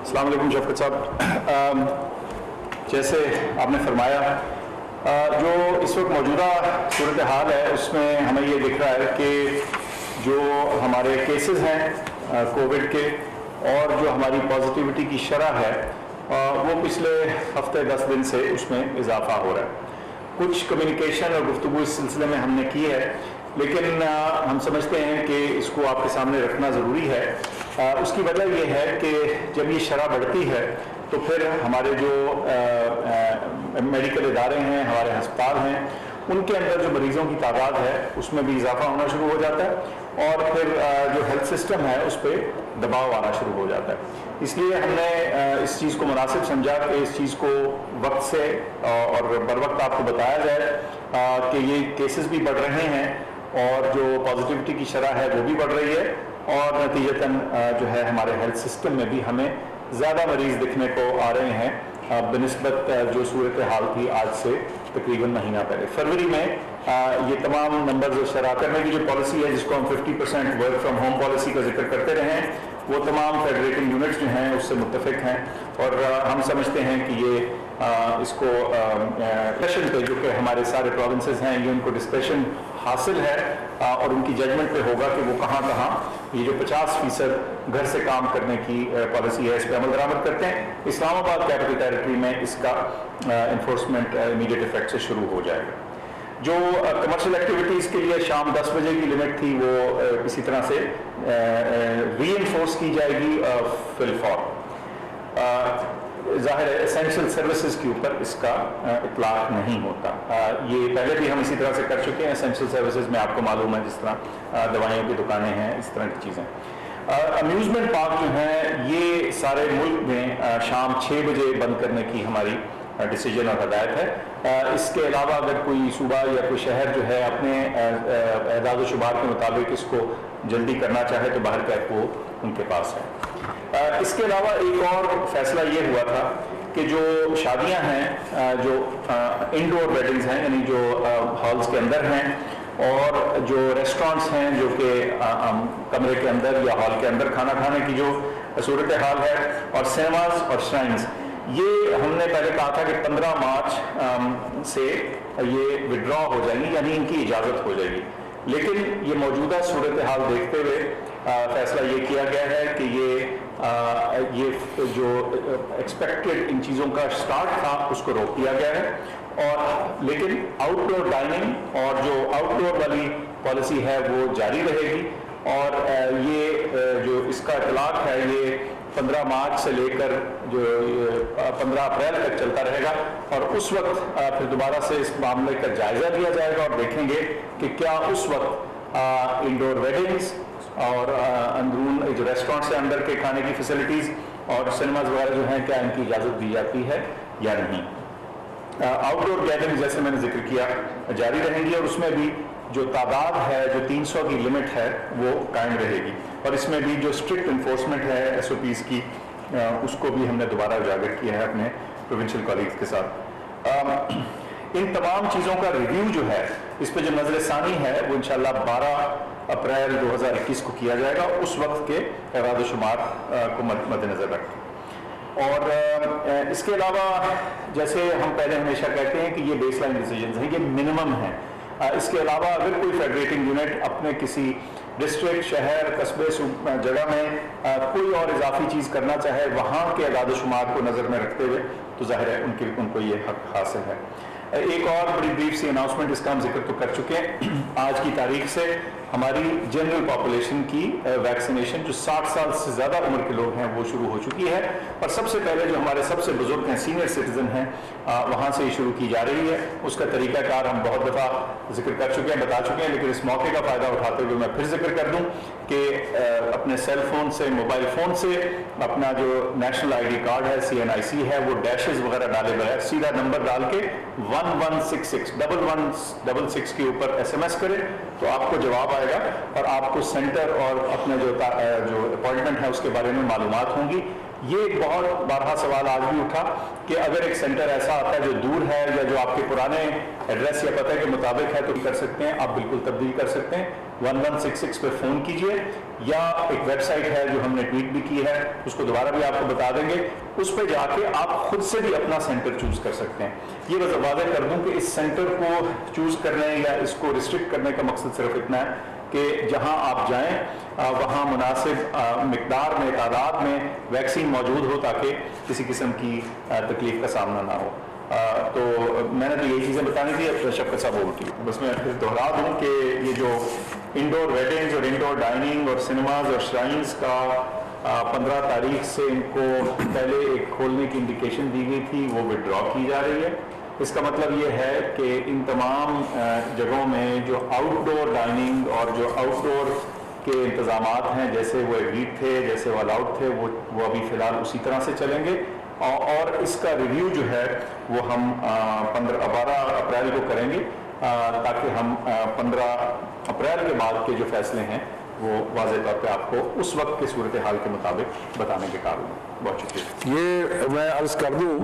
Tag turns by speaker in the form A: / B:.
A: السلام علیکم شفقت صاحب، جیسے آپ نے فرمایا جو اس وقت موجودہ صورتحال ہے اس میں ہمیں یہ دکھ رہا ہے کہ جو ہمارے کیسز ہیں کووڈ کے اور جو ہماری پازیٹیوٹی کی شرح ہے وہ پچھلے ہفتے 10 دن سے اس میں اضافہ ہو رہا ہے. کچھ کمیونیکیشن اور گفتگو اس سلسلے میں ہم نے کی ہے، لیکن ہم سمجھتے ہیں کہ اس کو آپ کے سامنے رکھنا ضروری ہے. اس کی وجہ یہ ہے کہ جب یہ شرح بڑھتی ہے تو پھر ہمارے جو میڈیکل ادارے ہیں، ہمارے ہسپتال ہیں، ان کے اندر جو مریضوں کی تعداد ہے اس میں بھی اضافہ ہونا شروع ہو جاتا ہے اور پھر جو ہیلتھ سسٹم ہے اس پہ دباؤ آنا شروع ہو جاتا ہے. اس لیے ہم نے اس چیز کو مناسب سمجھا کہ اس چیز کو وقت سے اور بر وقت آپ کو بتایا جائے کہ یہ کیسز بھی بڑھ رہے ہیں اور جو پازیٹیوٹی کی شرح ہے وہ بھی بڑھ رہی ہے اور نتیجتاً جو ہے ہمارے ہیلتھ سسٹم میں بھی ہمیں زیادہ مریض دکھنے کو آ رہے ہیں بنسبت جو صورتحال تھی آج سے تقریباً مہینہ پہلے. فروری میں یہ تمام نمبرز شرح کرنے کی جو پالیسی ہے جس کو ہم 50% ورک فرام ہوم پالیسی کا ذکر کرتے رہے ہیں، وہ تمام فیڈریٹنگ یونٹس جو ہیں اس سے متفق ہیں اور ہم سمجھتے ہیں کہ یہ اس کو ڈسکشن پہ جو کہ ہمارے سارے پروونسز ہیں یہ ان کو ڈسکشن حاصل ہے اور ان کی ججمنٹ پہ ہوگا کہ وہ کہاں کہاں یہ جو 50% گھر سے کام کرنے کی پالیسی ہے اس پہ عمل درآمد کرتے ہیں. اسلام آباد کیپٹل ٹیریٹری میں اس کا انفورسمنٹ امیڈیٹ افیکٹ سے شروع ہو جائے گا. جو کمرشل ایکٹیویٹیز کے لیے شام 10 بجے کی لمٹ تھی وہ اسی طرح سے ری انفورس کی جائے گی فی الفور. ظاہر ہے اسینشیل سروسز کے اوپر اس کا اطلاق نہیں ہوتا. یہ پہلے بھی ہم اسی طرح سے کر چکے ہیں. اسینشیل سروسز میں آپ کو معلوم ہے جس طرح دوائیوں کی دکانیں ہیں، اس طرح کی چیزیں. امیوزمنٹ پارک جو ہیں یہ سارے ملک میں شام 6 بجے بند کرنے کی ہماری ڈیسیجن اور ہدایت ہے. اس کے علاوہ اگر کوئی صوبہ یا کوئی شہر جو ہے اپنے اعداد و شمار کے مطابق اس کو جلدی کرنا چاہے تو باہر کا وہ ان کے پاس ہے. اس کے علاوہ ایک اور فیصلہ یہ ہوا تھا کہ جو شادیاں ہیں جو انڈور ویڈنگز ہیں یعنی جو ہالز کے اندر ہیں اور جو ریسٹورانٹس ہیں جو کہ کمرے کے اندر یا ہال کے اندر کھانا کھانے کی جو صورتحال ہے اور سینماز اور شرائنز، یہ ہم نے پہلے کہا تھا کہ 15 مارچ سے یہ ودرا ہو جائیں گی یعنی ان کی اجازت ہو جائے گی. لیکن یہ موجودہ صورتحال دیکھتے ہوئے فیصلہ یہ کیا گیا ہے کہ یہ جو ایکسپیکٹڈ ان چیزوں کا سٹارٹ تھا اس کو روک دیا گیا ہے اور لیکن آؤٹ ڈور ڈائننگ اور جو آؤٹ ڈور والی پالیسی ہے وہ جاری رہے گی اور یہ جو اس کا اطلاق ہے یہ 15 مارچ سے لے کر جو 15 اپریل تک چلتا رہے گا اور اس وقت پھر دوبارہ سے اس معاملے کا جائزہ لیا جائے گا اور دیکھیں گے کہ کیا اس وقت انڈور ویڈنگز اور اندرون جو ریسٹورینٹس ہیں اندر کے کھانے کی فیسلٹیز اور سینماز وغیرہ جو ہیں کیا ان کی اجازت دی جاتی ہے یا نہیں. آؤٹ ڈور گیدرنگ جیسے میں نے ذکر کیا جاری رہیں گی اور اس میں بھی جو تعداد ہے جو 300 کی لمٹ ہے وہ قائم رہے گی اور اس میں بھی جو اسٹرکٹ انفورسمنٹ ہے ایس او پیز کی اس کو بھی ہم نے دوبارہ اجاگر کیا ہے اپنے پروونشل کالیگز کے ساتھ. ان تمام چیزوں کا ریویو جو ہے اس پہ جو نظر ثانی ہے وہ انشاءاللہ 12 اپریل 2021 کو کیا جائے گا اس وقت کے اعداد و شمار کو مد نظر رکھ. اور اس کے علاوہ جیسے ہم پہلے ہمیشہ کہتے ہیں کہ یہ بیس لائن ڈیسیجنز ہیں، یہ منیمم ہیں. اس کے علاوہ اگر کوئی فیڈریٹنگ یونٹ اپنے کسی ڈسٹرکٹ، شہر، قصبے جگہ میں کوئی اور اضافی چیز کرنا چاہے وہاں کے اعداد و شمار کو نظر میں رکھتے ہوئے تو ظاہر ہے ان کو یہ حق حاصل ہے. ایک اور بڑی بریف سی اناؤنسمنٹ اس کا ہم ذکر تو کر چکے ہیں. آج کی تاریخ سے ہماری جنرل پاپولیشن کی ویکسینیشن جو 60 سال سے زیادہ عمر کے لوگ ہیں وہ شروع ہو چکی ہے اور سب سے پہلے جو ہمارے سب سے بزرگ ہیں سینئر سٹیزن ہیں وہاں سے یہ شروع کی جا رہی ہے. اس کا طریقہ کار ہم بہت دفعہ ذکر کر چکے ہیں، بتا چکے ہیں، لیکن اس موقع کا فائدہ اٹھاتے ہوئے میں پھر ذکر کر دوں کہ اپنے سیل فون سے، موبائل فون سے اپنا جو نیشنل آئی ڈی کارڈ ہے CNIC ہے وہ ڈیشز وغیرہ ڈالے بغیر سیدھا نمبر ڈال کے 1166 1166 کے اوپر SMS کرے تو آپ کو جواب آئے گا اور آپ کو سینٹر اور اپنے جو اپوائنٹمنٹ ہے اس کے بارے میں معلومات ہوں گی. یہ ایک بہت بارہا سوال آج بھی اٹھا کہ اگر ایک سینٹر ایسا آتا ہے جو دور ہے یا جو آپ کے پرانے ایڈریس یا پتہ کے مطابق ہے تو کر سکتے ہیں، آپ بالکل تبدیل کر سکتے ہیں۔ 1166 پہ فون کیجئے، یا ایک ویب سائٹ ہے جو ہم نے ٹویٹ بھی کی ہے، اس کو دوبارہ بھی آپ کو بتا دیں گے، اس پہ جا کے آپ خود سے بھی اپنا سینٹر چوز کر سکتے ہیں۔ یہ بس واضح کر دوں کہ اس سینٹر کو چوز کرنے یا اس کو ریسٹرکٹ کرنے کا مقصد صرف اتنا ہے کہ جہاں آپ جائیں وہاں مناسب مقدار میں، تعداد میں ویکسین موجود ہو تاکہ کسی قسم کی تکلیف کا سامنا نہ ہو۔ تو میں نے تو یہی چیزیں بتانی تھی، اب شفقت صاحب ہوگی۔ بس میں پھر دوہرا دوں کہ یہ جو انڈور ویڈنگز اور انڈور ڈائننگ اور سنیماز اور شرائنز کا 15 تاریخ سے ان کو پہلے ایک کھولنے کی انڈیکیشن دی گئی تھی، وہ وڈرا کی جا رہی ہے۔ اس کا مطلب یہ ہے کہ ان تمام جگہوں میں جو آؤٹ ڈور ڈائننگ اور جو آؤٹ ڈور کے انتظامات ہیں، جیسے وہ ایگریڈ تھے، جیسے وہ الاؤڈ تھے، وہ ابھی فی الحال اسی طرح سے چلیں گے، اور اس کا ریویو جو ہے وہ ہم 12 اپریل کو کریں گے، تاکہ ہم 15 اپریل کے بعد کے جو فیصلے ہیں وہ واضح طور پہ آپ کو اس وقت کے صورتحال کے مطابق بتانے کے قابل ہیں۔ بہت شکریہ۔
B: یہ میں عرض کر دوں